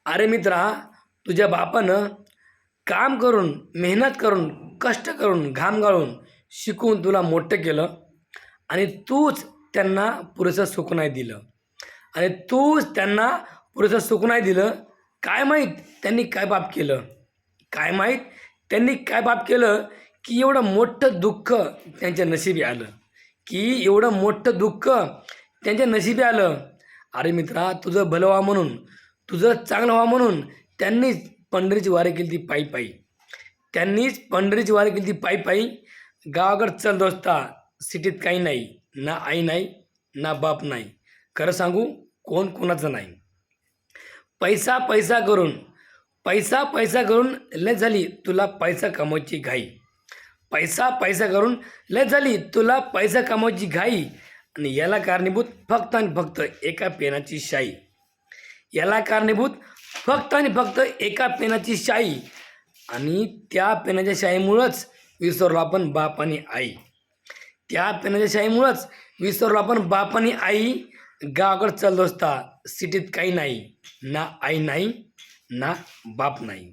अरे मित्रा, तुझ्या बापानं काम करून, मेहनत करून, कष्ट करून, घाम गाळून शिकून तुला मोठं केलं आणि तूच त्यांना पुरेसं सुख नाही दिलं आणि तूच त्यांना पुरेसं सुख नाही दिलं. काय माहीत त्यांनी काय पाप केलं, काय माहीत त्यांनी काय पाप केलं की एवढं मोठं दुःख त्यांच्या नशिबी आलं, की एवढं मोठं दुःख त्यांच्या नशिबी आलं. अरे मित्रा, तुझं भलं व्हा म्हणून, तुझं चांगलं व्हा म्हणून त्यांनीच पंढरीची वारी केली ती पायी पायी. त्यांनीच पंढरीची वारी केली ती पायी पायी. गावाकडं चल दोस्ता, सिटीत काही नाही, ना आई नाही ना बाप नाही. खरं सांगू, कोण कोणाचं नाही. पैसा पैसा करून, पैसा पैसा करून लय झाली तुला पैसा कमवायची घाई. पैसा पैसा करून लय झाली तुला पैसा कमवायची घाई. आणि याला कारणीभूत फक्त आणि फक्त एका पेनाची शाई. याला कारणीभूत फक्त आणि फक्त एका पेनाची शाई. आणि त्या पेनाच्या शाईमुळंच विसरलो आपण बाप आणि आई. त्या पेनाच्या शाईमुळंच विसरलो आपण बाप आणि आई. गावाकडं चल दोस्ता, सिटीत काही नाही, ना आई नाही ना बाप नाही.